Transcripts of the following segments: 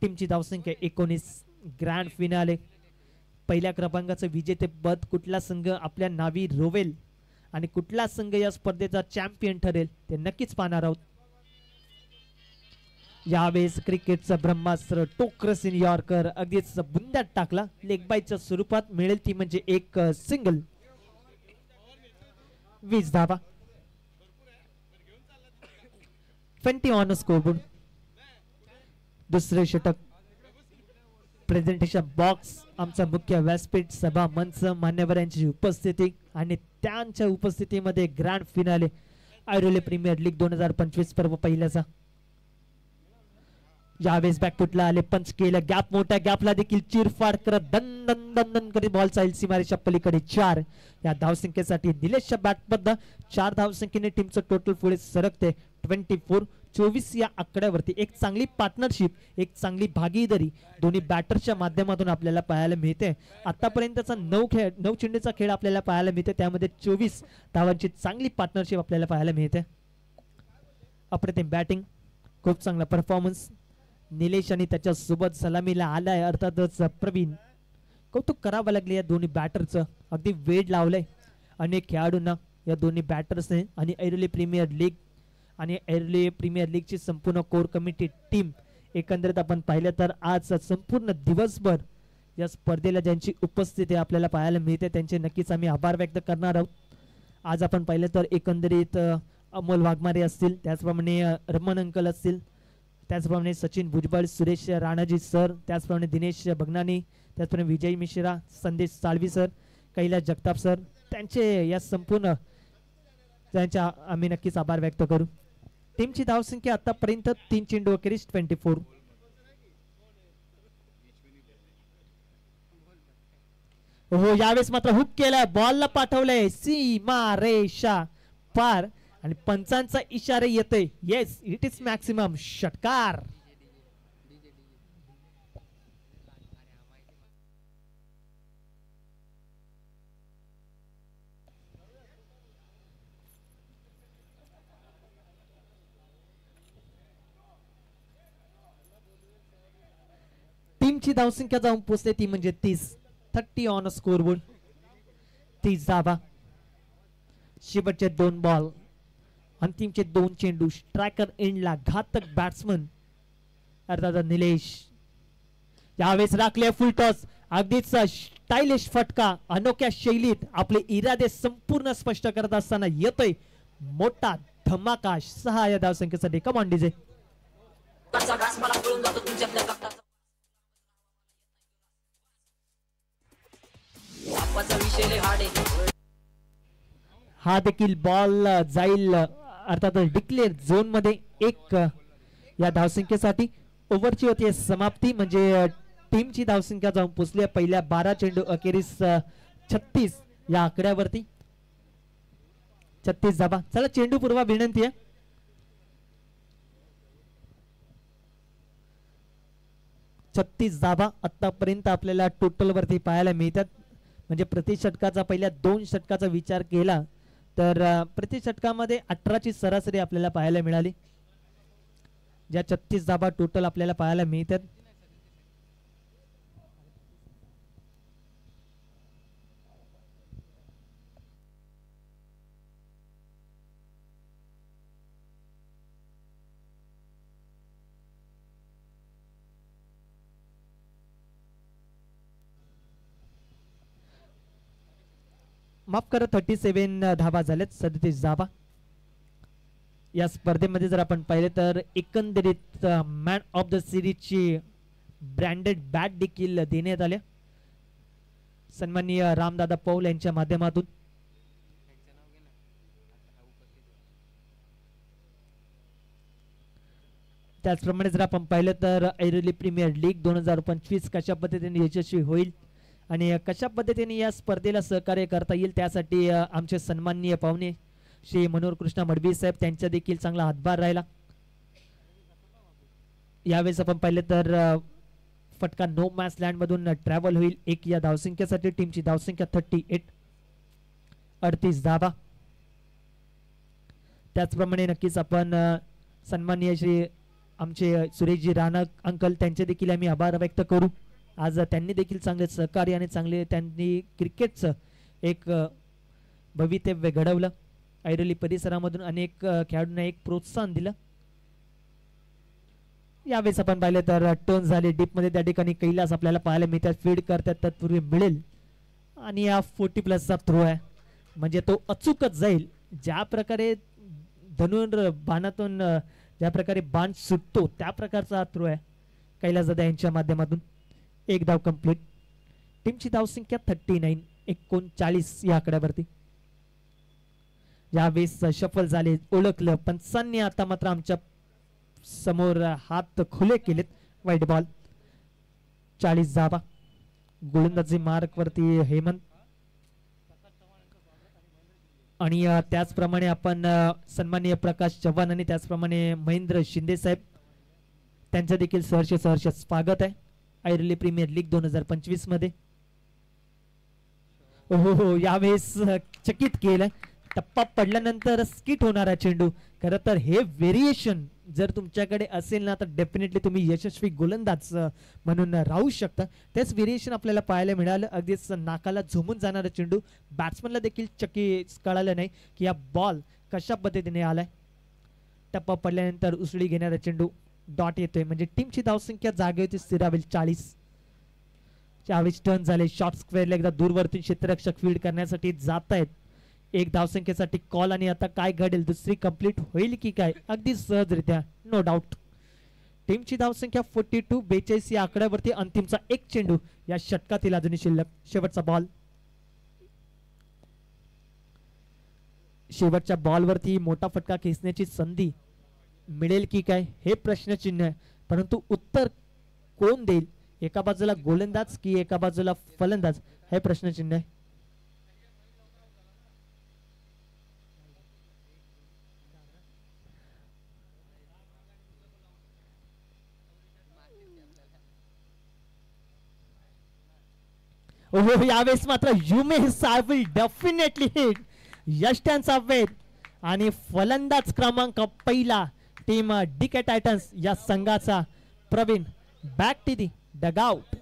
टीमची धावसंख्या 19. Grand finale पहिल्या क्रमांकाचं विजेतेपद कुठला संघ आपल्या नावी रोवेल आणि कुठला संघ या स्पर्धेचा चॅम्पियन ठरेल ते नक्कीच पाहणार आहोत. यावेळेस क्रिकेटचा ब्रह्मास्त्र टोकरसीन यॉर्कर अगदीच बुंद्यात टाकला. लेग बायच्या स्वरूपात मिळेल ती म्हणजे एक सिंगल. 20 धावा. 20 ऑन स्कोरबोर्ड. दुसरे षटक. प्रेझेंटेशन बॉक्स आमचा मुख्य व्यासपीठ सभा मंच मान्यवरांची उपस्थिती आणि त्यांच्या उपस्थितीमध्ये ग्रँड फिनाले आयरोले प्रीमियर लीग 2025 पर्व पहिल्याचा. यावेळेस बॅकफुटला आले. पंच केलं. गॅप मोठ्या गॅपला देखील चिरफाड करत दन दन दन दन करीत बॉल जाईल सीमारेषा पलीकडे. 4 या धावसंख्येसाठी निलेशच्या बॅटमधनं 4 धावसंख्येने टीमचं टोटल पुढे सरकते. 24 या आकड्यावरती एक चांगली पार्टनरशिप, एक चांगली भागीदारी दोन्ही बॅटर्सच्या माध्यमातून आपल्याला पाहायला मिळते. आतापर्यंतचा 9 चेंडूचा खेळ आपल्याला पाहायला मिळते. त्यामध्ये 24 धावांची चांगली पार्टनरशिप आपल्याला पाहायला मिळते. अप्रतिम बॅटिंग, खूप चांगला परफॉर्मन्स. निलेश आणि त्याच्या सोबत सलामीला आलाय अर्थातच प्रवीण. कौतुक करावं लागले या दोन्ही बॅटरचं. अगदी वेळ लावलंय अनेक खेळाडूंना या दोन्ही बॅटर्सने. आणि ऐरोली प्रीमियर लीग आणि ऐरोली प्रीमियर लीगची संपूर्ण कोर कमिटी टीम एकंदरीत आपण पाहिलं तर आज संपूर्ण दिवसभर या स्पर्धेला ज्यांची उपस्थिती आपल्याला पाहायला मिळते त्यांचे नक्कीच आम्ही आभार व्यक्त करणार आहोत. आज आपण पाहिलं तर एकंदरीत अमोल वाघमारे असतील, त्याचप्रमाणे रमण अंकल असतील, त्याचप्रमाणे सचिन भुजबळ, सुरेश राणाजी सर, त्याचप्रमाणे दिनेश भगनानी, त्याचप्रमाणे विजय मिश्रा, संदेश साळवी सर, कैलास जगताप सर, त्यांचे या संपूर्ण त्यांच्या आम्ही नक्कीच आभार व्यक्त करू. टीमची धावसंख्या आतापर्यंत 3 चेंडू अखेरीस 24. हो यावेळेस मात्र हुक केलाय, बॉलला पाठवलंय सीमा रेषा पार आणि पंचांचा इशारा येतोय. येस इट इज मॅक्सिमम षटकार. टीमची धावसंख्या जाऊन पोहोचते ती म्हणजे 30 ऑन स्कोरबोर्ड. 30 धावा. शेवटचे 2 बॉल, अंतिमचे 2 चेंडू. स्ट्रायकर एंडला घातक बॅट्समन अर्थात निलेश. यावेळेस राखले फुल टॉस. अगदीच स्टायलिश फटका अनोख्या शैलीत आपले इरादे संपूर्ण स्पष्ट करत असताना येतोय मोठा धमाका. 6 या धावसंख्येसाठी. Come on DJ. हा देखील बॉल जाईल अर्थात डिक्लेअर झोन मध्ये. 1 या धावसंख्येसाठी. ओव्हरची होती समाप्ती म्हणजे टीमची धावसंख्या जाऊन पोचली पहिल्या 12 चेंडू अखेरीस 36 या आकड्यावरती. 36 धावा. चला चेंडू पूर्वा विनंती आहे. छत्तीस धावा आतापर्यंत आपल्याला टोटल वरती पाहायला मिळतात. म्हणजे प्रति षटकाचा पहिल्या 2 षटकाचा विचार केला तर प्रति षटकामध्ये 18 ची सरासरी आपल्याला पाहायला मिळाली. ज्या 36 धावा टोटल आपल्याला पाहायला मिळतात. माफ करा 37 धावा झाल्यात. 37 धावा. या स्पर्धेमध्ये जर आपण पाहिले तर एकंदरीत मॅन ऑफ द सिरीजची ब्रँडेड बॅट देखील देण्यात आल्या सन्माननीय रामदादा पौल यांच्या माध्यमातून. त्याचप्रमाणे जर आपण पाहिलं तर ऐरोली प्रीमियर लीग 2025 कशा पद्धतीने यशस्वी होईल आणि कशा पद्धतीने या स्पर्धेला सहकार्य करता येईल त्यासाठी आमचे सन्माननीय पाहुणे श्री मनोहर कृष्ण मडवी साहेब त्यांचा देखील चांगला हातभार राहिला. यावेळेस आपण पाहिले तर फटका नो मॅच लँड मधून ट्रॅव्हल होईल 1 या धावसंख्येसाठी. टीमची धावसंख्या 38. 38 धावा. त्याचप्रमाणे नक्कीच आपण सन्माननीय श्री आमचे सुरेशजी राणा अंकल त्यांचे देखील आम्ही आभार व्यक्त करू. आज त्यांनी देखील चांगले सहकार्य आणि चांगले त्यांनी क्रिकेटचं एक भवितव्य घडवलं. ऐरोली परिसरामधून अनेक खेळाडूंना एक प्रोत्साहन दिलं. यावेळेस आपण पाहिलं तर टर्न झाले डीपमध्ये, त्या ठिकाणी कैलास आपल्याला पाहायला मिळतात. फीड करतात तत्पूर्वी मिळेल आणि या 40+ थ्रो आहे म्हणजे तो अचूकच जाईल. ज्या प्रकारे धनुर बाणातून ज्या प्रकारे बाण सुटतो त्या प्रकारचा हा थ्रो आहे कैलास दादा यांच्या माध्यमातून. एक धाव कंप्लीट. टीमची धावसंख्या 39 या आकड्यावरती. यावेळेस शफल झाले, ओळखलं पंचांनी आता मात्र आमच्या समोर हात खुले केलेत. वाईट बॉल. 40 धावा. गोलंदाजी मार्क वरती हेमंत आणि त्याचप्रमाणे आपण सन्माननीय प्रकाश चव्हाण आणि त्याचप्रमाणे महेंद्र शिंदे साहेब त्यांचं देखील सहर्ष स्वागत आहे ऐरोली प्रीमियर लीग 2025 मध्ये. हो यावेळेस चकित केलं. टप्पा पडल्यानंतर स्किट होणारा चेंडू. खरं तर हे व्हेरिएशन जर तुमच्याकडे असेल ना तर डेफिनेटली तुम्ही यशस्वी गोलंदाज म्हणून राहू शकता. तेच व्हेरिएशन आपल्याला पाहायला मिळालं. अगदीच नाकाला झुमून जाणारा चेंडू. बॅट्समनला देखील कळालं नाही की हा बॉल कशा पद्धतीने आलाय. टप्पा पडल्यानंतर उसळी घेणारा चेंडू डॉट येतोय म्हणजे टीमची धावसंख्या जागेवरती स्थिरावेल 40. 40 टर्न झाले. शॉर्ट स्क्वेअरला एकदा दूरवरतून क्षेत्ररक्षक फील्ड करण्यासाठी जात आहेत. एक धावसंख्येसाठी कॉल आणि आता काय घडेल, दुसरी कंप्लीट होईल की काय, अगदी सहजरित्या नो डाऊट. टीमची धावसंख्या 42 या आकड्यावरती. अंतिमचा एक चेंडू या षटकातील अजूनही शिल्लक. शेवटचा बॉल. शेवटच्या बॉलवरती मोठा फटका खेचण्याची संधी मिळेल की काय हे प्रश्नचिन्ह आहे. परंतु उत्तर कोण देईल, एका बाजूला गोलंदाज की एका बाजूला फलंदाज, हे प्रश्नचिन्ह आहे. यावेळेस मात्र युमेश विल डेफिनेटली हिट. यष्ट्यांचा वेध आणि फलंदाज क्रमांक पहिला टीम डीके टायटन्स या संघाचा Praveen. Back to the dugout.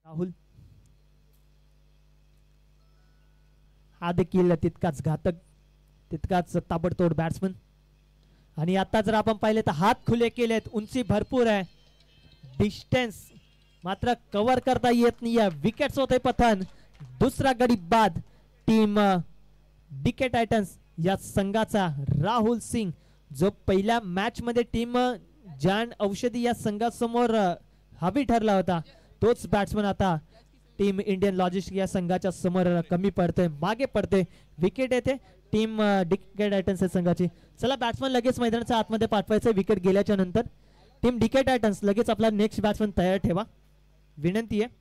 Rahul हा देखील तितकाच घातक, तितकाच ताबडतोड बॅट्समन. आणि आता जर आपण पाहिले तर हात खुले केलेत, उंची भरपूर आहे, डिस्टन्स मात्र कव्हर करता येत नाही. विकेट्स होते पतन. दुसरा गडी बाद टीम डीके टायटन्स या संघाचा राहुल सिंग, जो पहिल्या मॅच मध्ये टीम जान औषधी या संघासमोर हवी ठरला होता, तोच बॅट्समन आता टीम इंडियन लॉजिस्टिक या संघाच्या समोर कमी पडतोय, मागे पडते. विकेट येते टीम डीके टायटन्स या संघाची. चला बॅट्समन लगेच मैदानाच्या आतमध्ये पाठवायचं. विकेट गेल्याच्या नंतर टीम डीके टायटन्स लगेच आपला नेक्स्ट बॅट्समन तयार ठेवा, विनंती आहे.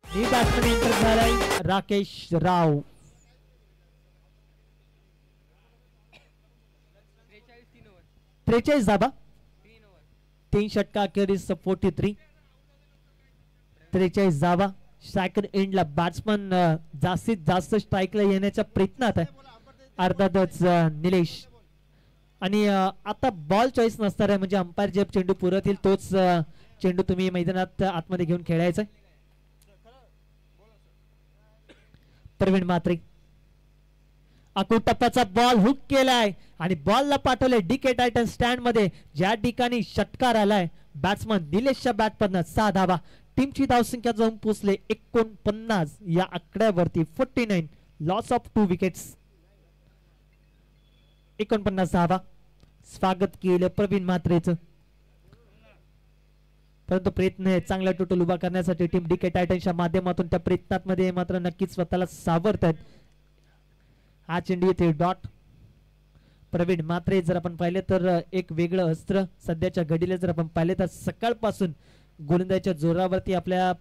बॅट्समन एंटर झालाय राकेश राव. 43 धाबा, 3 षटका अखेरीस 43. 43 धाबा. सेकंड एंडला बॅट्समन जास्तीत जास्त स्ट्राईकला येण्याच्या प्रयत्नात आहे अर्थातच निलेश. आणि आता बॉल चॉईस नसणार आहे, म्हणजे अंपायर जे चेंडू पुरवतील तोच चेंडू तुम्ही मैदानात आतमध्ये घेऊन खेळायचा. प्रवीण म्हात्रे अकूट टप्प्याचा बॉल हुक केलाय आणि बॉलला पाठवले डीके टायटन स्टँड मध्ये, ज्या ठिकाणी षटकार आलाय बॅट्समन निलेशच्या बॅट मधनं 6 धावा. टीमची धावसंख्या जाऊन पोहोचले 49 या आकड्यावरती. 49 लॉस ऑफ 2 विकेट्स. 49 धावा. स्वागत केलं प्रवीण म्हात्रेचं, परंतु प्रयत्न चांगला टोटल उभा करण्यासाठी टीम डीके टायटनच्या माध्यमातून त्या प्रयत्नांमध्ये मात्र नक्कीच स्वतःला सावरतात. हा चेंडू येथे डॉट. प्रवीण म्हात्रे जर आपण पाहिले तर एक वेगळं अस्त्र सध्याच्या घडीला जर आपण पाहिले तर सकाळपासून गोलंदाजीच्या जोरावरती आपल्या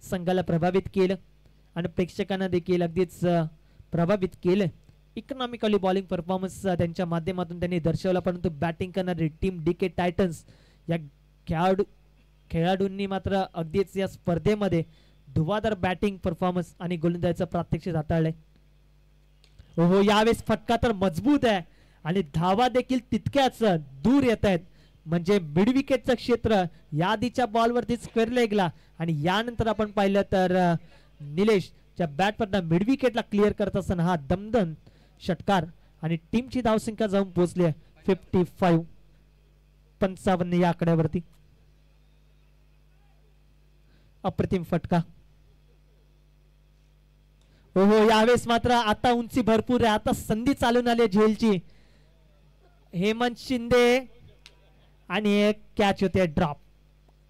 संघाला प्रभावित केलं आणि प्रेक्षकांना देखील अगदीच प्रभावित केलं. इकॉनॉमिकली बॉलिंग परफॉर्मन्स त्यांच्या माध्यमातून त्यांनी दर्शवला, परंतु बॅटिंग करणारी टीम डीके टायटन्स या खेळाडूंनी मात्र अगदीच या स्पर्धेमध्ये धुवाधार बॅटिंग परफॉर्मन्स आणि गोलंदाजीचं प्रात्यक्षिक हाताळलंय. हो, यावेळेस फटका तर मजबूत आहे आणि धावा देखील तितक्याच दूर येत आहेत, म्हणजे मिड विकेटचं क्षेत्र या आधीच्या बॉलवरती स्क्वेअर लेगला आणि यानंतर आपण पाहिलं तर निलेशच्या बॅटवरनं मिड विकेटला क्लिअर करत असताना हा दमदम षटकार आणि टीमची धावसंख्या जाऊन पोहोचली आहे 55 या आकड्यावरती. अप्रतिम फटका. हो, यावेळेस मात्र आता उंची भरपूर आहे, आता संधी चालून आली झेलची. हेमंत शिंदे आणि एक कॅच होते drop.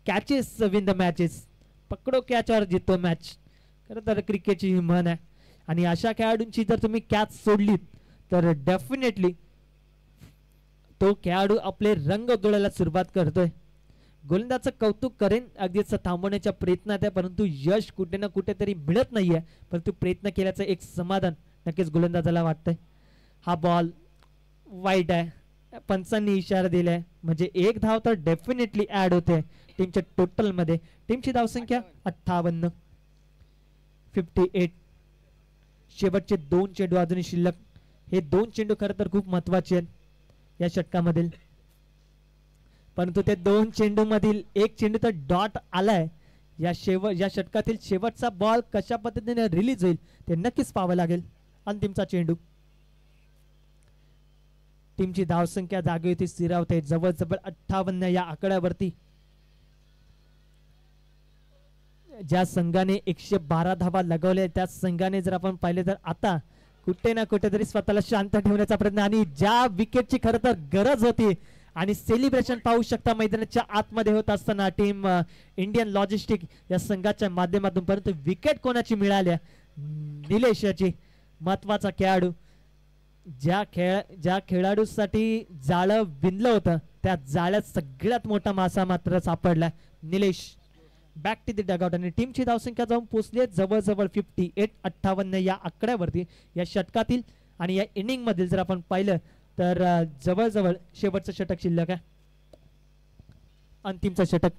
Catches win the matches. पकडो कॅच और जितो मॅच, खरं तर क्रिकेटची ही म्हण आहे. आणि अशा खेळाडूंची जर तुम्ही कॅच सोडलीत तर डेफिनेटली तो खेळाडू आपले रंग उधळायला सुरुवात करतोय. गोलंदाजाचं कौतुक करेन, अगदीच थांबवण्याच्या प्रयत्नात आहे, परंतु यश कुठे ना कुठेतरी मिळत नाहीये, परंतु प्रयत्न केल्याचं एक समाधान नक्कीच गोलंदाजाला वाटतंय. हा बॉल वाईट आहे, पंचांनी इशारा दिलाय, म्हणजे एक धाव तर डेफिनेटली ऍड होते टीमच्या टोटल मध्ये. टीमची धावसंख्या 58. 58. शेवटचे 2 चेंडू अजूनही शिल्लक. हे 2 चेंडू खरं तर खूप महत्वाचे आहेत या षटकामधील, परंतु ते 2 चेंडू मधील एक चेंडू तर डॉट आलाय. या षटकातील शेवटचा बॉल कशा पद्धतीने रिलीज होईल ते नक्कीच पाहावं लागेल. अंतिमचा चेंडू. टीमची धावसंख्या जागेवरती स्थिरावते जवळजवळ 58 या आकड्यावरती. ज्या संघाने 112 धावा लगवल्या त्या संघाने जर आपण पाहिले तर आता कुठे ना कुठेतरी स्वतःला शांत ठेवण्याचा प्रयत्न आणि ज्या विकेटची खरं तर गरज होती आणि सेलिब्रेशन पाहू शकता मैदानाच्या आतमध्ये होत असताना टीम इंडियन लॉजिस्टिक या संघाच्या माध्यमातून, परंतु विकेट कोणाची मिळाल्या? निलेश याची. महत्वाचा खेळाडू, ज्या खेळाडूसाठी जाळं विणलं होतं त्या जाळ्यात सगळ्यात मोठा मासा मात्र सापडला. Nilesh back to the dugout आणि टीमची धावसंख्या जाऊन पोहोचली जवळजवळ 58 या आकड्यावरती या षटकातील. आणि या इनिंग मधील जर आपण पाहिलं तर जवळजवळ शेवटचं षटक शिल्लक आहे, अंतिमचं षटक.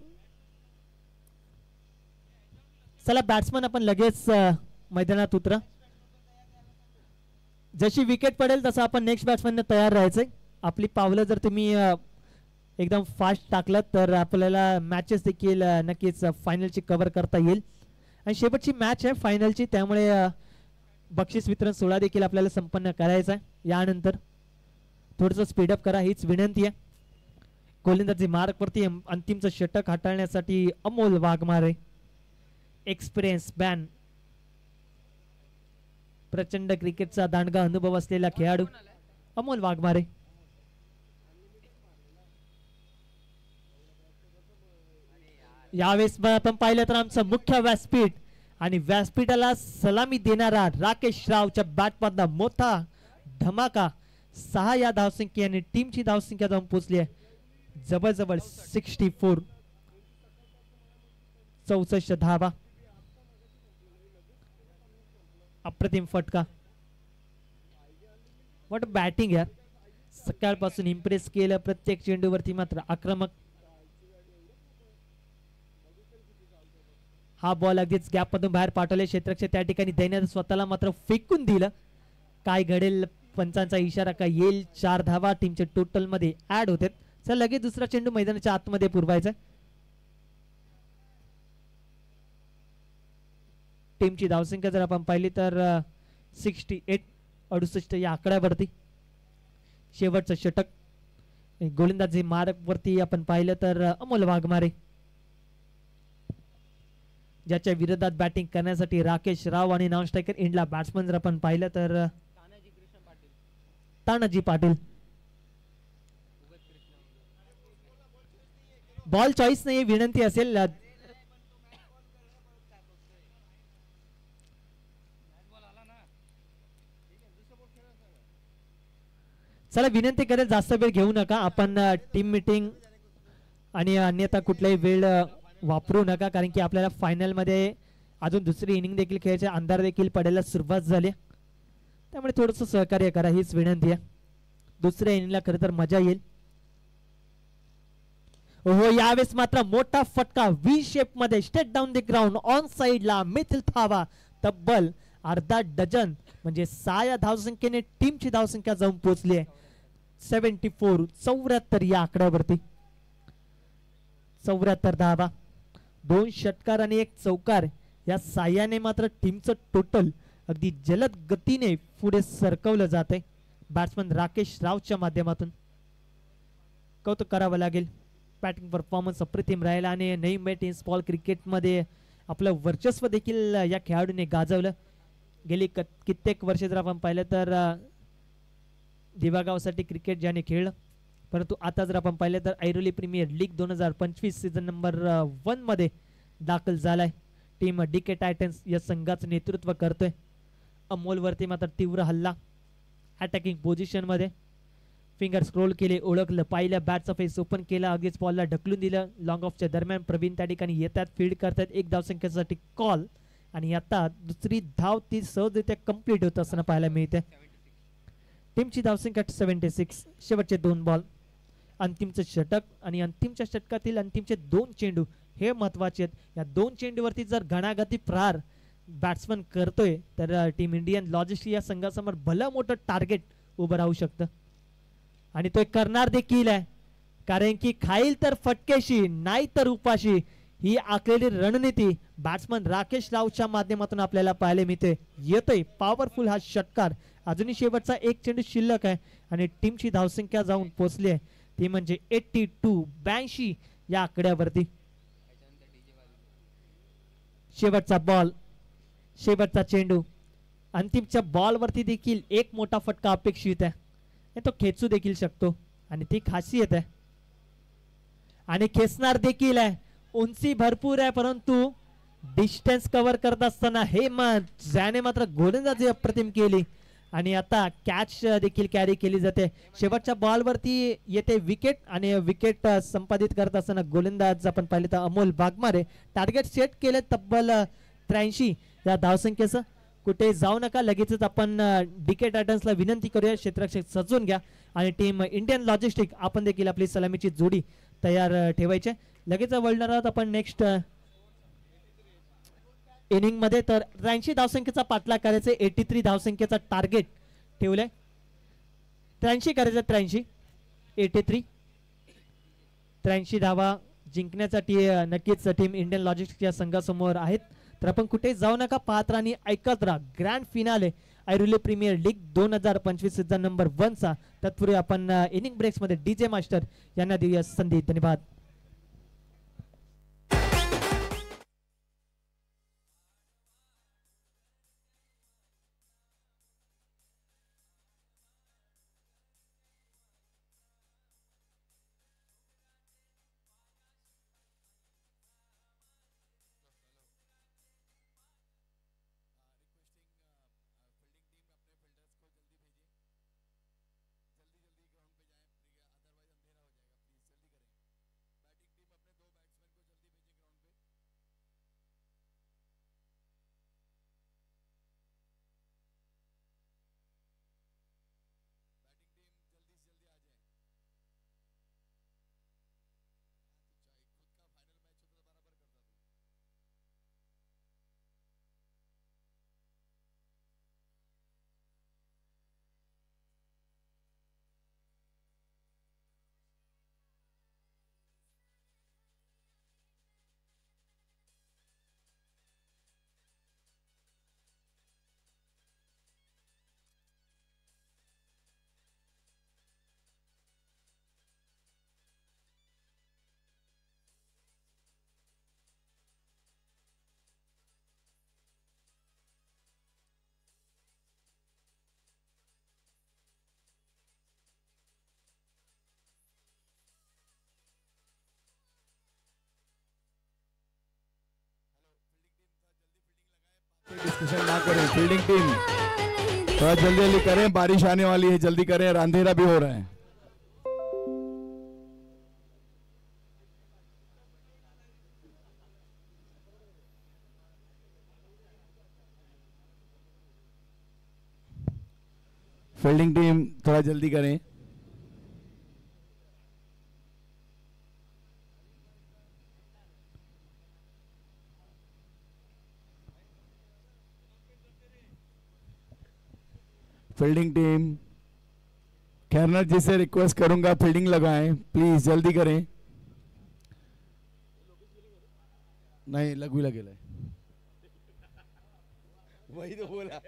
चला बॅट्समन आपण लगेच मैदानात उतरा. जशी विकेट पडेल तसं आपण नेक्स्ट बॅट्समॅन तयार राहायचंय. आपली पावलं जर तुम्ही एकदम फास्ट टाकलं तर आपल्याला मॅचेस देखील नक्कीच फायनलची कव्हर करता येईल. आणि शेवटची मॅच आहे फायनलची, त्यामुळे बक्षीस वितरण सोहळा देखील आपल्याला संपन्न करायचा आहे. यानंतर थोडंसं स्पीडअप करा हीच विनंती आहे. गोलंदाजी मार्कवरती अंतिमचं षटक हाताळण्यासाठी अमोल वाघमारे, एक्सपिरियन्स बॅन, प्रचंड क्रिकेटचा दांडगा अनुभव असलेला खेळाडू अमोल वाघमारे. यावेळेस आपण पाहिलं तर आमचं मुख्य व्यासपीठ आणि व्यासपीठाला सलामी देणारा राकेश रावच्या बॅटमधला मोठा धमाका. 6 या धावसंख्येने टीमची धावसंख्या जाऊन पोहोचली आहे जवळजवळ 64. 64 धावा. अप्रतिम फटका. व्हॉट बॅटिंग यार. सकाळपासून इम्प्रेस केलं, प्रत्येक चेंडूवरती मात्र आक्रमक. हा बॉल अगदीच गॅप मधून बाहेर पाठवले क्षेत्ररक्षक त्या ठिकाणी दैन्याने स्वतःला मात्र फेकून दिलं. काय घडेल, पंचांचा इशारा काय येईल. 4 धावा टीमच्या टोटल मध्ये ऍड होते. चल लगेच दुसरा चेंडू मैदानाच्या आतमध्ये पुरवायचा. टीमची धावसंख्या जर आपण पाहिली तर 68 या आकड्यावरती. शेवटचं षटक गोलंदाजी मार्ग वरती आपण पाहिलं तर अमोल वाघमारे, ज्याच्या विरोधात बॅटिंग करण्यासाठी राकेश राव आणि नॉन स्ट्रायकर इंडला बॅट्समन जर आपण पाहिलं तर तानाजी पाटील. बॉल चॉईस नाही, विनंती असेल. चला विनंती करेल, जास्त वेळ घेऊ नका आपण. टीम मीटिंग आणि अन्यथा कुठलाही वेळ वापरू नका, कारण की आपल्याला फायनल मध्ये अजून दुसरी इनिंग देखील खेळायचे, अंधार देखील पडायला सुरुवात झाली, त्यामुळे थोडंसं सहकार्य करा हीच विनंती आहे. दुसऱ्या इनिंगला खरं तर मजा येईल. हो, यावेळेस मात्र मोठा फटका व्ही शेप मध्ये straight down the ground on साइडला मिथिल थावा. तब्बल अर्धा डझन म्हणजे 6 या धावसंख्येने टीमची धावसंख्या जाऊन पोहोचली आहे 74 या आकड्यावरती. 74 धावा, 2 षटकार आणि 1 चौकार या साह्याने मात्र टीमचं टोटल अगदी जलद गतीने पुढे सरकवलं जाते बॅट्समन राकेश रावच्या माध्यमातून. कौतुक करावं लागेल. बॅटिंग परफॉर्मन्स अप्रतिम राहिला आणि नई मेट इन स्मॉल क्रिकेटमध्ये आपलं वर्चस्व देखील या खेळाडूने गाजवलं. गेली कित्येक वर्षे जर आपण पाहिलं तर दिवागावसाठी क्रिकेट ज्याने खेळलं, परंतु आता जर आपण पाहिलं तर Airoli premier league 2025 season number 1 मध्ये दाखल झालाय. टीम डीके टायटन्स या संघाचं नेतृत्व करतोय. अमोलवरती मात्र तीव्र हल्ला, अटॅकिंग पोझिशन मध्ये फिंगर स्क्रोल केले, ओळखलं, पाहिलं, बॅटचा फेस ओपन केला, अगदीच बॉलला ढकलून दिलं. लॉंग ऑफच्या दरम्यान प्रवीण त्या ठिकाणी येतात, फील्ड करतात, 1 धावसंख्येसाठी कॉल आणि आता दुसरी धाव ती सहजरित्या कंप्लीट होत असताना पाहायला मिळते. टीमची धावसंख्या 76. शेवटचे 2 बॉल, अंतिमचं षटक आणि अंतिमच्या षटकातील अंतिमचे 2 चेंडू हे महत्वाचे आहेत. या 2 चेंडूवरती जर घणाघाती प्रहार बॅट्समन करतोय तर टीम इंडियन लॉजिस्टिक या संघासमोर भलं मोठं टार्गेट उभं राहू शकतं आणि तो करणार देखील आहे, कारण की खाईल तर फटकेशी नाही तर उपाशी ही आखलेली रणनीती बॅट्समन राकेश रावच्या माध्यमातून आपल्याला पाहायला मिळते. येतोय पॉवरफुल हा षटकार. अजूनही शेवटचा 1 चेंडू शिल्लक आहे आणि टीमची धावसंख्या जाऊन पोहोचली आहे ती म्हणजे 82 या आकड्यावरती. शेवटचा बॉल, शेवटचा चेंडू, अंतिमच्या बॉलवरती देखील एक मोठा फटका अपेक्षित आहे. तो खेचू देखील शकतो आणि ती खासियत आहे आणि खेचणार देखील आहे. उंची भरपूर आहे परंतु डिस्टन्स कव्हर करत असताना हे ज्याने मात्र गोलंदाजी अप्रतिम केली आणि आता कॅच देखील कॅरी केली जाते. शेवटच्या बॉलवरती येते विकेट आणि विकेट संपादित करत असताना गोलंदाज आपण पाहिले तर अमोल वाघमारे टार्गेट सेट केले तब्बल 83 या धावसंख्येचं. कुठे जाऊ नका, लगेचच आपण डीके टायटन्सला विनंती करूया क्षेत्ररक्षक सजवून घ्या आणि टीम इंडियन लॉजिस्टिक आपण देखील आपली सलामीची जोडी तयार ठेवायचे. लगेच वळणार आहोत आपण नेक्स्ट इनिंग मध्ये. तर 83 धावसंख्येचा पाठलाग करायचा, 83 धावसंख्येचा टार्गेट ठेवलंय. 83 करायचं, 83 धावा जिंकण्यासाठी नक्कीच टीम इंडियन लॉजिस्टिक या संघासमोर आहेत. तर आपण कुठे जाऊ नका, पाहत राहा आणि ऐकत राहा grand finale Airoli premier league 2025 season number 1 चा. तत्पूर्वी आपण इनिंग ब्रेक्स मध्ये डीजे मास्टर यांना देऊया संधी. धन्यवाद. डिस्कशन ना करें। फील्डिंग टीम थोड़ा जल्दी जल्दी करें, बारिश आने वाली है, जल्दी करें, अंधेरा भी हो रहा है। फील्डिंग टीम थोड़ा जल्दी करें। फील्डिंग टीम, कैरनर जी से रिक्वेस्ट करूंगा फील्डिंग लगाएं, प्लीज जल्दी करें। नहीं लघु लगेला, वही तो बोला।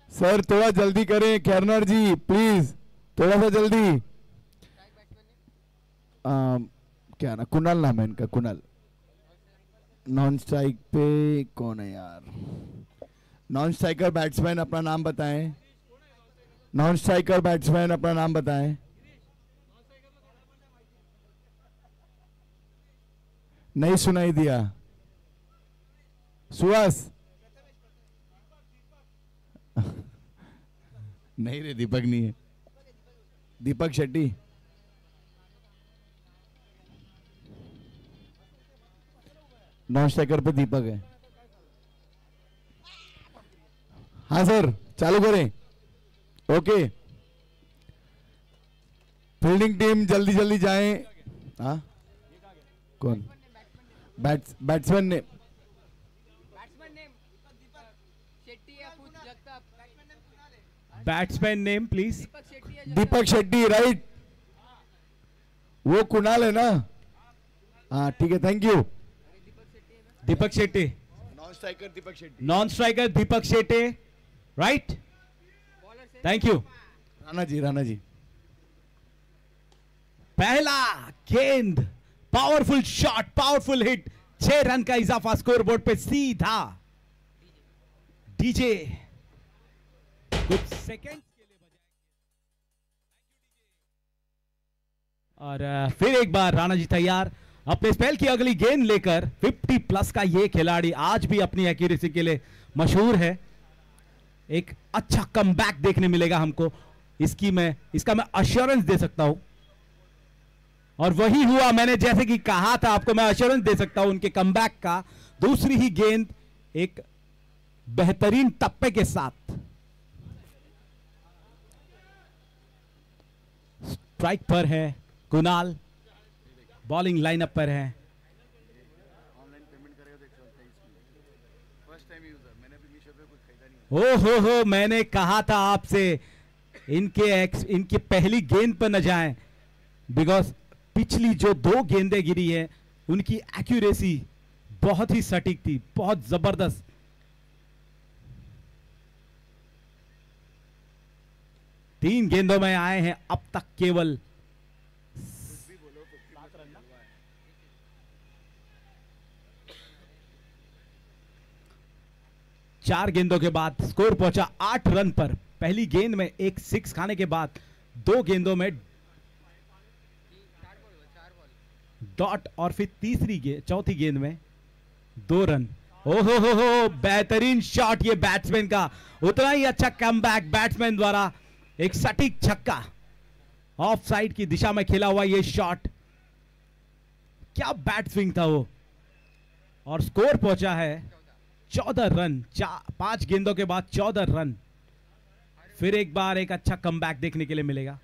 सर थोड़ा जल्दी करें, कैरनर जी प्लीज थोड़ा सा जल्दी। क्या ना, कुणाल नाम है इनका, कुणाल। नॉन स्ट्राइक पे कौन है यार? नॉन स्ट्राइकर बैट्समैन अपना नाम बताएं। नॉन स्ट्राइकर बैट्समैन अपना नाम बताएं। नहीं सुनाई दिया। सुहास नहीं रे, दीपक नहीं है। दीपक शेट्टी। नॉन स्ट्राइकर पे दीपक है। हाँ सर चालू करें। ओके फील्डिंग टीम जल्दी जल्दी जाएं। हाँ कौन? बैट्समैन ने batsman name please. Deepak Shetty right, वो कुणाल है ना? हाँ ठीक है, thank you. Deepak Shetty, non striker Deepak Shetty. Non striker Deepak Shetty, right, thank you. Rana ji, Rana ji. पहला गेंद, powerful shot, powerful hit, 6 run का इजाफा स्कोरबोर्ड पे सीधा। डीजे कुछ सेकंड के लिए बजाएंगे और फिर एक बार राणा जी तैयार अपने स्पेल की अगली गेंद लेकर। 50 प्लस का ये खिलाड़ी आज भी अपनी एक्यूरेसी के लिए मशहूर है। एक अच्छा कमबैक देखने मिलेगा हमको, इसका मैं अश्योरेंस दे सकता हूं। और वही हुआ, मैंने जैसे कि कहा था आपको, मैं अश्योरेंस दे सकता हूं उनके कमबैक का। दूसरी ही गेंद एक बेहतरीन टप्पे के साथ स्ट्राइक पर है कुणाल, बॉलिंग लाइनअप पर है। हो मैंने कहा था आपसे इनके पहली गेंद पर न जाएं, बिकॉज पिछली जो 2 गेंदें गिरी हैं उनकी एक्यूरेसी बहुत ही सटीक थी, बहुत जबरदस्त। तीन गेंदों में आए हैं अब तक केवल 4 गेंदों के बाद स्कोर पहुंचा 8 रन पर। पहली गेंद में एक 6 खाने के बाद 2 गेंदों में डॉट और फिर चौथी गेंद में 2 रन। ओहो बेहतरीन शॉट ये बैट्समैन का, उतना ही अच्छा कमबैक बैट्समैन द्वारा। एक सटीक छक्का, ऑफ साइड की दिशा में खेला हुआ ये शॉट, क्या बैट स्विंग था वो। और स्कोर पहुंचा है 14 रन, 5 गेंदों के बाद 14 रन। फिर एक बार एक अच्छा कमबैक देखने के लिए मिलेगा।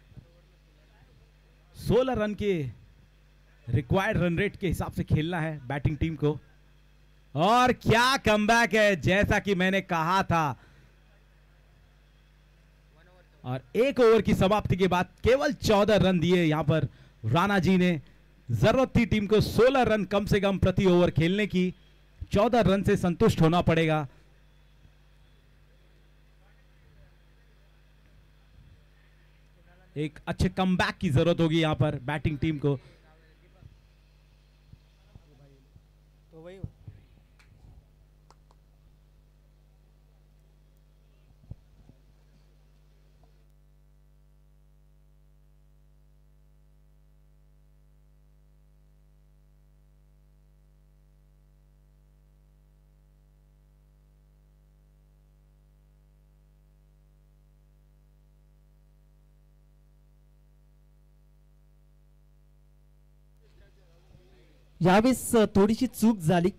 16 रन के रिक्वायर्ड रन रेट के हिसाब से खेलना है बैटिंग टीम को। और क्या कमबैक है, जैसा कि मैंने कहा था। और 1 ओवर की समाप्ति के बाद केवल 14 रन दिए यहां पर राणा जी ने। जरूरत थी टीम को 16 रन कम से कम प्रति ओवर खेलने की, 14 रन से संतुष्ट होना पड़ेगा। एक अच्छे कमबैक की जरूरत होगी यहां पर बैटिंग टीम को। तो वही यावेळेस थोडीशी चूक झाली.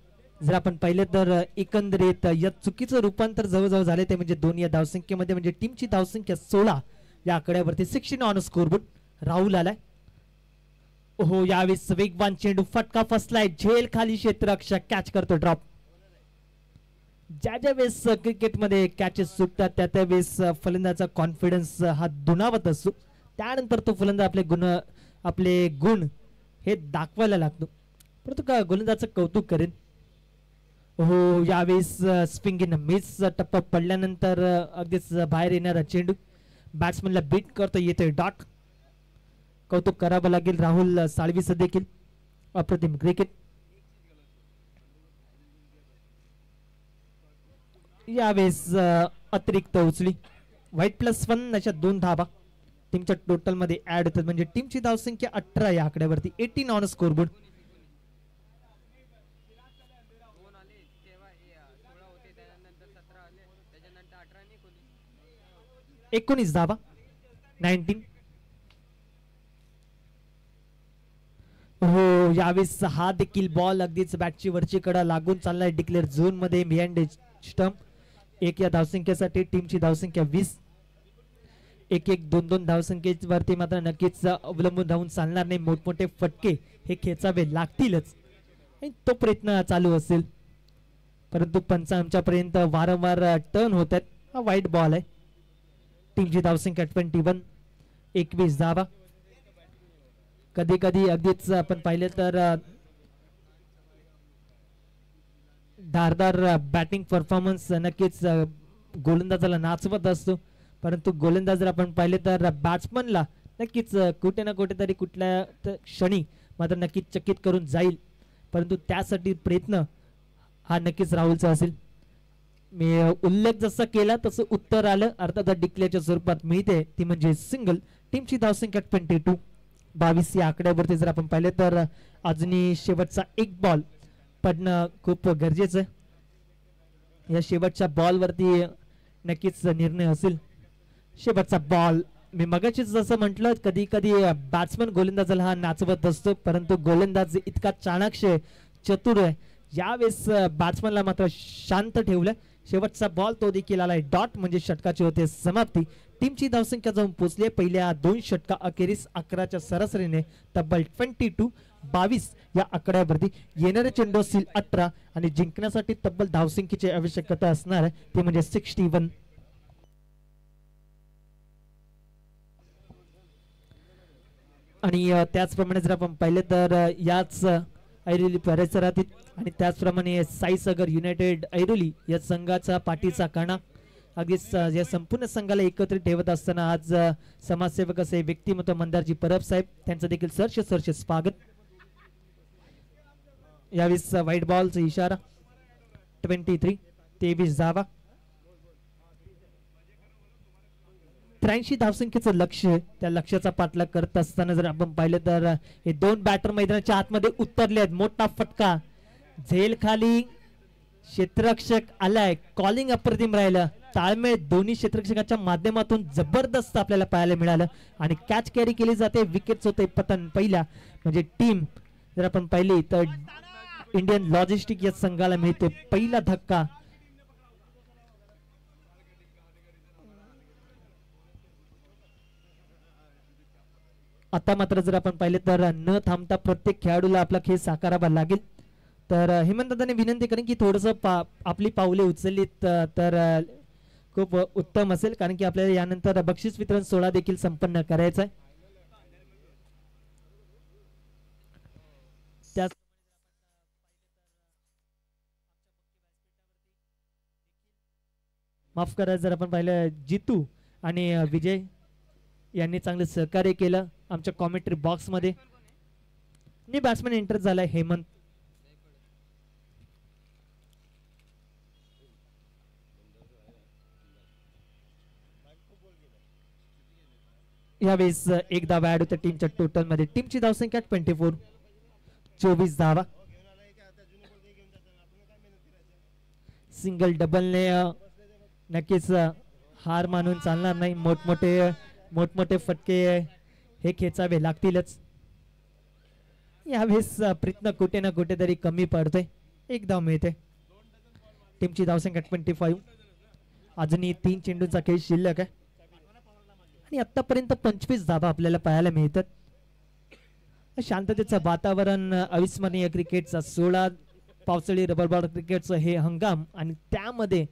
जर आपण पाहिलं तर एकंदरीत या चुकीचं रूपांतर जवळजवळ झाले ते म्हणजे दोन या धावसंख्येमध्ये, म्हणजे टीमची धावसंख्या 16 या आकड्यावरती 16 ऑन स्कोरबोर्ड. राहुल आलाय. हो, यावेळेस वेगवान चेंडू, फटका फसलाय, झेल खाली, क्षेत्ररक्षक कॅच करतो ड्रॉप. ज्या ज्या वेळेस क्रिकेटमध्ये कॅचेस सुटतात त्या त्यावेळेस फलंदाचा कॉन्फिडन्स हा दुणावत असतो. त्यानंतर तो फलंदाज आपले गुण हे दाखवायला लागतो. परंतु का गोलंदाजाचं कौतुक करेन. हो, यावेळेस स्पिंगिन मिस टप्पा पडल्यानंतर अगदीच बाहेर येणारा चेंडू बॅट्समनला बीट करतो, येते डॉट. कौतुक करावं लागेल राहुल साळवीचं देखील. अप्रतिम क्रिकेट. यावेळेस अतिरिक्त उचली, व्हाईट +1 अशा 2 धाबा टीमच्या टोटल मध्ये ऍड होतात, म्हणजे टीमची धावसंख्या 18 या आकड्यावरती 18 ऑन स्कोरबोर्ड. 19 धाबा 19. हो, यावेळेस हा देखील बॉल अगदीच बॅटची वरची कडा लागून चाललाय डिक्लेअर झोन मध्ये बिहाइंड स्टंप. 1 या धावसंख्येसाठी टीमची धावसंख्या 20. 1-1 2-2 धावसंख्येवरती मात्र नक्कीच अवलंबून राहून चालणार नाही. मोठमोठे फटके हे खेचावे लागतीलच आणि तो प्रयत्न चालू असेल, परंतु पंच आमच्यापर्यंत वारंवार टर्न होत आहेत. हा वाईट बॉल आहे. टीमची धावसंख्या 21. 21 धावा. कधी कधी अगदीच आपण पाहिले तर धारदार बॅटिंग परफॉर्मन्स नक्कीच गोलंदाजाला नाचवत असतो, परंतु गोलंदाज जर आपण पाहिले तर बॅट्समनला नक्कीच कुठे ना कुठेतरी कुठल्या क्षणी मात्र नक्कीच चकित करून जाईल, परंतु त्यासाठी प्रयत्न हा नक्कीच राहुलचा असेल. मी उल्लेख जसा केला तसं उत्तर आलं, अर्थात डिक्लेअरच्या स्वरूपात मिळते, ती म्हणजे सिंगल. टीमची धावसंख्या 22. 22 या आकड्यावरती जर आपण पाहिले तर अजूनही शेवटचा एक बॉल पडणं खूप गरजेचं आहे. या शेवटच्या बॉल वरती नक्कीच निर्णय असेल. शेवटचा बॉल, मी मगाशीच जसं म्हटलं, कधी कधी बॅट्समन गोलंदाजाला हा नाचवत असतो, परंतु गोलंदाज इतका चाणाक्ष चतुर आहे, यावेळेस बॅट्समनला मात्र शांत ठेवलं. शेवटचा बॉल तो देखील आलाय डॉट, म्हणजे षटकाची होते समाप्ती. टीमची धावसंख्या जाऊन पोहोचली पहिल्या 2 षटका अखेरीस 11च्या सरासरीने तब्बल 22 या आकड्यावरती. येणारे चेंडू असतील 18 आणि जिंकण्यासाठी तब्बल धावसंख्येची आवश्यकता असणार आहे, ते म्हणजे 61. आणि त्याचप्रमाणे जर आपण पाहिले तर याच ऐरोली परिसरातील आणि त्याचप्रमाणे साईसागर युनायटेड ऐरोली या संघाचा पाठीचा कणा अगदीच या संपूर्ण संघाला एकत्रित ठेवत असताना आज समाजसेवक असे व्यक्तिमत्व मंदारजी परब साहेब, त्यांचं देखील सरचे स्वागत. यावेळेस व्हाईट बॉलचा इशारा. 23. 23 धावा. 83 धावसंख्येचं लक्ष, त्या लक्ष्याचा पाठलाग करत असताना जर आपण पाहिलं तर हे 2 बॅटर मैदानाच्या आतमध्ये उतरले आहेत. मोठा फटका, झेल खाली, क्षेत्ररक्षक आलाय. कॉलिंग अप्रतिम राहिलं. ताळमेळ दोन्ही क्षेत्ररक्षकाच्या माध्यमातून जबरदस्त आपल्याला पाहायला मिळालं आणि कॅच कॅरी केली जाते. विकेट्स होते पतन पहिल्या, म्हणजे टीम जर आपण पाहिली तर इंडियन लॉजिस्टिक या संघाला मिळते पहिला धक्का. आता मात्र जर आपण पाहिले तर न थांबता प्रत्येक खेळाडूला आपला खेळ साकारावा लागेल. तर हेमंतदादाने विनंती करेन की थोडस आपली पावले उचललीत तर खूप उत्तम असेल, कारण की आपल्याला यानंतर बक्षीस वितरण सोहळा देखील संपन्न करायचा आहे. त्याच माफ करा, जर आपण पाहिलं जितू आणि विजय यांनी चांगले सहकार्य केलं आमच्या कॉमेंट्री बॉक्स मध्ये. बॅट्समॅन एंटर झालाय हेमंत. यावेळेस एक धावा ऍड होत्या टीमच्या टोटल मध्ये. टीमची धावसंख्या 24. 24 धावा. सिंगल डबलने नक्कीच हार मानून चालणार नाही. मोठमोठे फटके हे खेचावे लागतीलच. यावेळेस प्रयत्न कुठे ना कुठेतरी कमी पडतोय. एक धाव मिळते. टीमची धावसंख्या 25. अजूनही 3 चेंडूंचा खेळ शिल्लक आहे आणि आतापर्यंत 25 धावा आपल्याला पाहायला मिळतात. शांततेचं वातावरण, अविस्मरणीय क्रिकेटचा 16 पावसाळी रबर बॉल क्रिकेटचं हे हंगाम आणि त्यामध्ये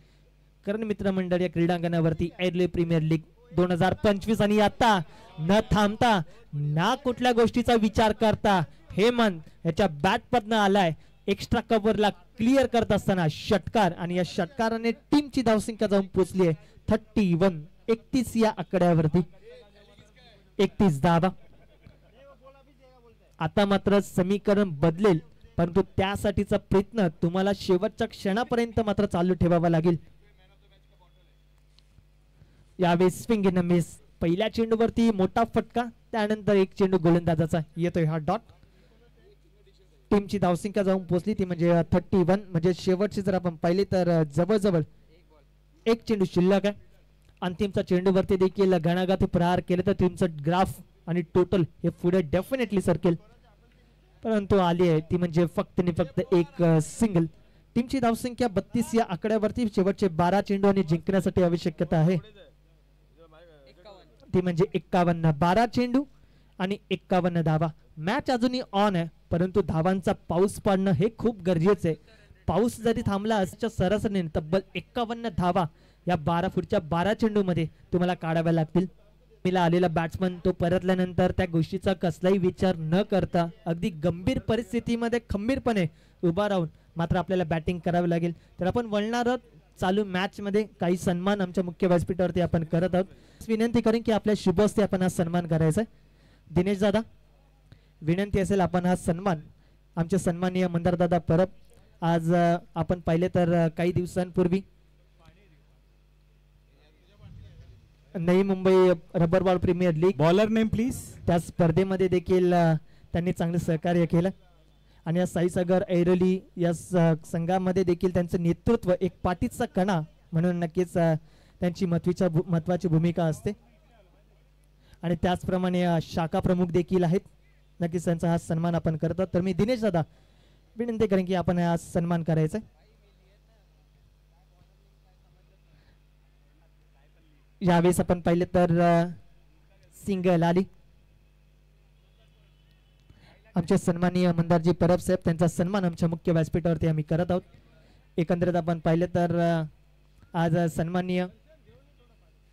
करण मित्र मंडळ या क्रीडांगणावरती एअरली प्रीमियर लीग 2025 आणि आता न थांबता ना कुठल्या गोष्टीचा विचार करता हेमंत याच्या बॅट पडणं आलाय. एक्स्ट्रा कव्हरला क्लिअर करत असताना षटकार आणि या षटकाराने टीमची धावसंख्या जाऊन पोहोचली आहे 31. 31 या आकड्यावरती 31 धावा. आता मात्र समीकरण बदलेल परंतु त्यासाठीचा प्रयत्न तुम्हाला शेवटच्या क्षणापर्यंत मात्र चालू ठेवावा लागेल. यावेळी स्विंग इन मिस. पहिल्या चेंडूवरती मोठा फटका, त्यानंतर एक चेंडू गोलंदाजाचा येतोय हा डॉट. टीमची धावसंख्या जाऊन पोहोचली ती म्हणजे 31. म्हणजे शेवटची जर आपण पाहिली तर जवळजवळ एक चेंडू शिल्लक आहे. अंतिमचा चेंडूवरती देखील घणाघाती प्रहार केले तर टीमचं ग्राफ आणि टोटल हे पुढे डेफिनेटली सरकेल परंतु आली आहे ती म्हणजे फक्त आणि फक्त एक सिंगल. टीमची धावसंख्या 32 या आकड्यावरती शेवटचे 12 चेंडू आणि जिंकण्यासाठी आवश्यकता आहे ती म्हणजे 51. 12 चेंडू आणि 51 धावा. मॅच अजूनही ऑन आहे परंतु धावांचा पाऊस पडणं हे खूप गरजेचं आहे. पाऊस जरी थांबला असच्या सरासरीने तब्बल 51 धावा या 12 फूटच्या 12 चेंडू मध्ये तुम्हाला काढाव्या लागतील. मिला आलेला बॅट्समन तो परतल्यानंतर त्या गोष्टीचा कसलाही विचार न करता अगदी गंभीर परिस्थितीमध्ये खंबीरपणे उभा राहून मात्र आपल्याला बॅटिंग करावी लागेल. तर आपण वळणार आहोत चालू मॅच मध्ये काही सन्मान आमच्या मुख्य व्यासपीठावरती आपण करत आहोत. विनंती करेन की आपल्या शुभ हस्ते आपण हा सन्मान करायचा आहे. दिनेश दादा विनंती असेल आपण हा सन्मान आमचे सन्माननीय मंदार दादा परब. आज आपण पाहिले तर काही दिवसांपूर्वी Navi Mumbai rubber ball premier league bowler name please त्या स्पर्धेमध्ये देखील त्यांनी चांगले सहकार्य केलं आणि या साईसागर ऐरोली या संघामध्ये देखील त्यांचं नेतृत्व एक पाठीचा कणा म्हणून नक्कीच त्यांची महत्वाची भूमिका असते आणि त्याचप्रमाणे शाखा प्रमुख देखील आहेत. नक्कीच त्यांचा हा सन्मान आपण करतो. तर मी दिनेश दादा विनंती करेन की आपण हा सन्मान करायचा. यावेळेस आपण पाहिले तर सिंगल आली. आमचे सन्माननीय मंदारजी परब साहेब त्यांचा सन्मान आमच्या मुख्य व्यासपीठावरती आम्ही करत आहोत. एकंदरीत आपण पाहिले तर आज सन्माननीय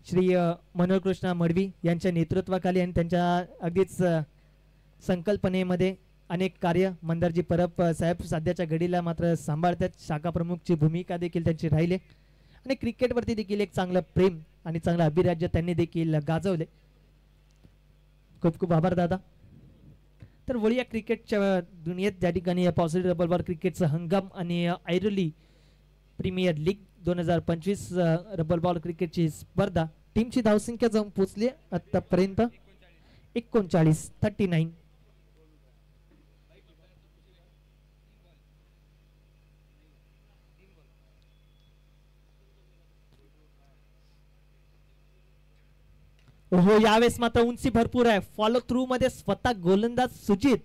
श्री मनोहर कृष्णा मडवी यांच्या नेतृत्वाखाली आणि त्यांच्या अगदीच संकल्पनेमध्ये अनेक कार्य मंदारजी परब साहेब सध्याच्या घडीला मात्र सांभाळतात. शाखा प्रमुखची भूमिका देखील त्यांची राहिली आणि क्रिकेटवरती देखील एक चांगलं प्रेम आणि चांगलं अभिराज्य त्यांनी देखील गाजवले. खूप खूप आभार दादा. तर वळूया क्रिकेटच्या दुनियेत ज्या ठिकाणी पावसाळी रबर बॉल क्रिकेटचा हंगाम आणि Airoli premier league 2025 rubber ball क्रिकेटची स्पर्धा. टीमची धावसंख्या जाऊन पोहोचली आतापर्यंत 39. हो यावेळेस मात्र उंची भरपूर आहे. फॉलो थ्रू मध्ये स्वतः गोलंदाज सुजित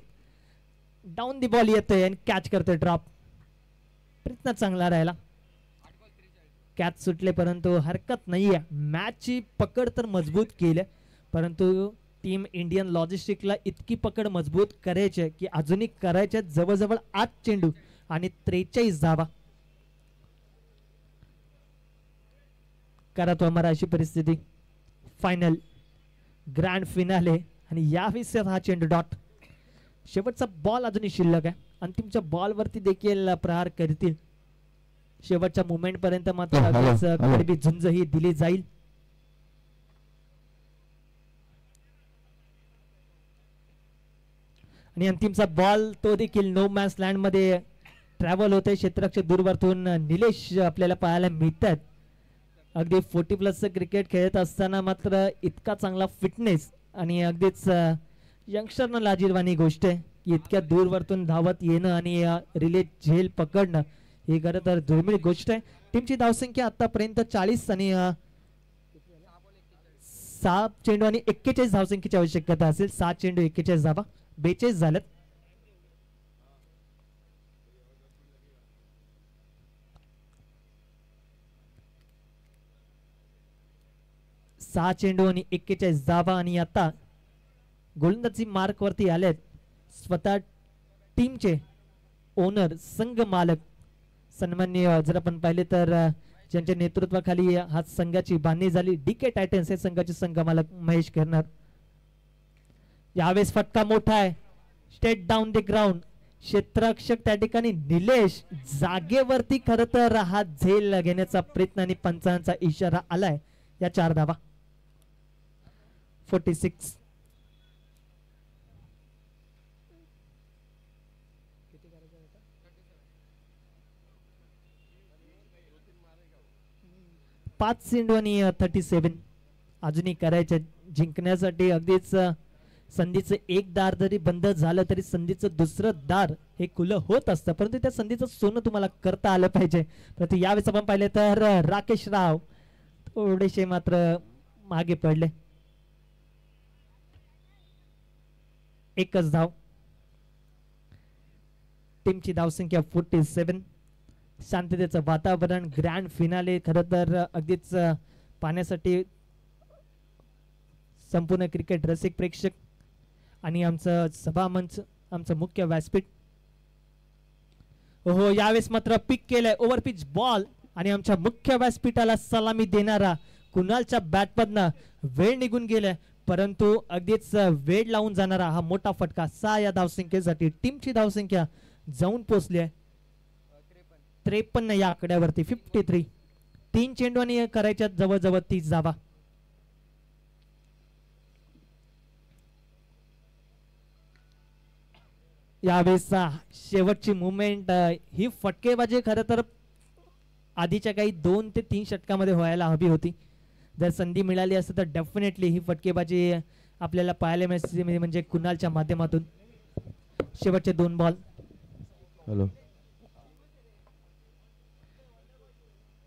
डाऊन दी बॉल येतोय आणि कॅच करतोय ड्रॉप. प्रयत्न चांगला राहिला. कॅच सुटले परंतु हरकत नाहीये. मॅचची पकड तर मजबूत केली परंतु टीम इंडियन लॉजिस्टिकला इतकी पकड मजबूत करायची की अजूनही करायचे जवळजवळ 8 चेंडू आणि 43 धावा. करा तो आम्हाला अशी परिस्थिती. फायनल ग्रँड फिनाले आणि यावेळेस हा चेंडू डॉट. शेवटचा बॉल अजूनही शिल्लक आहे. अंतिमच्या बॉल वरती देखील प्रहार करतील. शेवटच्या मुवमेंट पर्यंत मात्र कडबी झुंज ही दिली जाईल. आणि अंतिमचा बॉल तो देखील नो मॅन्स लँड मध्ये ट्रॅव्हल होते. क्षेत्ररक्षक दूरवरतून निलेश आपल्याला पाहायला मिळतात. अगदी 40+ क्रिकेट खेळत असताना मात्र इतका चांगला फिटनेस आणि अगदीच यंगस्टरना लाजीरवाणी गोष्ट आहे की इतक्या दूरवरतून धावत येणं आणि रिले झेल पकडणं ही खरं तर दुर्मिळ गोष्ट आहे. टीमची धावसंख्या आतापर्यंत 40 आणि 6 चेंडू आणि 41 धावसंख्येची आवश्यकता असेल. 7 चेंडू 41 धावा 42 झाल्यात. 6 चेंडू आणि 41 धावा आणि आता गोलंदाजी मार्क वरती आलेत स्वतः टीमचे ओनर संघ मालक सन्माननीय जर आपण पाहिले तर ज्यांच्या नेतृत्वाखाली हा संघाची बांधणी झाली DK टायटन्स हे संघाचे संघ मालक महेश करणार. यावेळेस फटका मोठा आहे स्ट्रेट डाऊन द ग्राउंड क्षेत्ररक्षक त्या ठिकाणी निलेश जागेवरती खर तर हा झेल घेण्याचा प्रयत्न आणि पंचांचा इशारा आलाय. या 4 धावा 46. पाच चेंडू आणि 37 अजूनही करायचे जिंकण्यासाठी. अगदीच संधीचं एक दार जरी बंद झालं तरी संधीचं दुसरं दार हे खुलं होत असतं, परंतु त्या संधीचं सोनं तुम्हाला करता आलं पाहिजे. परंतु यावेळेस आपण पाहिले तर राकेश राव थोडेसे मात्र मागे पडले. एकच धाव. टीमची धावसंख्या 47. शांततेचं वातावरण ग्रँड फिनाले खरं तर अगदीच पाहण्यासाठी संपूर्ण क्रिकेट रसिक प्रेक्षक आणि आमचं सभामंच आमचं मुख्य व्यासपीठ. हो यावेळेस मात्र पिक केलंय ओव्हर पिच बॉल आणि आमच्या मुख्य व्यासपीठाला सलामी देणारा कुणालच्या बॅटमधनं वेळ निघून गेलाय, परंतु अगदीच वेळ लावून जाणारा हा मोठा फटका 6 या धावसंख्येसाठी. टीमची धावसंख्या जाऊन पोहोचली आहे 53 या आकड्यावरती. 53. 3 चेंडू आणि करायच्या जवळजवळ 30 धावा. यावेळेस शेवटची मुवमेंट ही फटकेबाजी खरं तर आधीच्या काही 2 ते 3 षटकामध्ये व्हायला हवी होती. जर संधी मिळाली असती तर डेफिनेटली ही फटकेबाजी आपल्याला पाहायला मिळाली, म्हणजे कुणालच्या माध्यमातून. शेवटचे 2 बॉल. हॅलो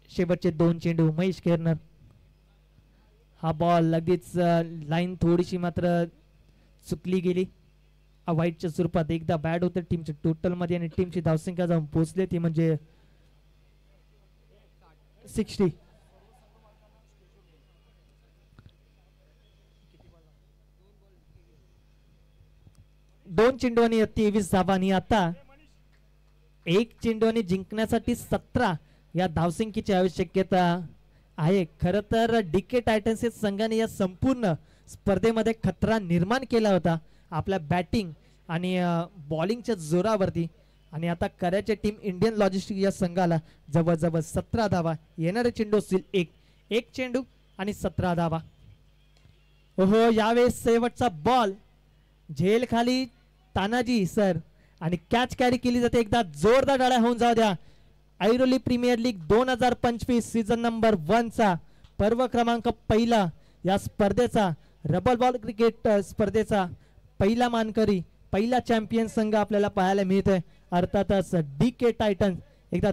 शेवटचे 2 चेंडू महेश खेरणार. हा बॉल अगदीच लाईन थोडीशी मात्र चुकली गेली वाईटच्या स्वरूपात. एकदा बॅट होते टीमच्या टोटल मध्ये आणि टीमची धावसंख्या जाऊन पोहोचली ती म्हणजे 60. दोन चेंडू आणि 23 धावा आणि आता 1 चेंडू आणि जिंकण्यासाठी 17 या धावसंख्येची आवश्यकता आहे. खरं तर DK टायटन्स संघाने या संपूर्ण स्पर्धेमध्ये खतरा निर्माण केला होता आपल्या बॅटिंग आणि बॉलिंगच्या जोरावरती, आणि आता करायचे टीम इंडियन लॉजिस्टिक या संघाला जवळजवळ 17 धावा. येणारे चेंडू असतील 1 चेंडू आणि 17 धावा. हो यावेळेस शेवटचा बॉल झेल खाली तानाजी सर आणि कॅच कॅरी केली जाते. एकदा जोरदार टाळ्या होऊन जाऊ द्या. Airoli premier league 2025 season number 1 चा पर्व क्रमांक पहिला या स्पर्धेचा रबल बॉल क्रिकेट स्पर्धेचा पहिला मानकरी पहिला चॅम्पियन संघ आपल्याला पाहायला मिळतोय, अर्थातच DK टायटन्स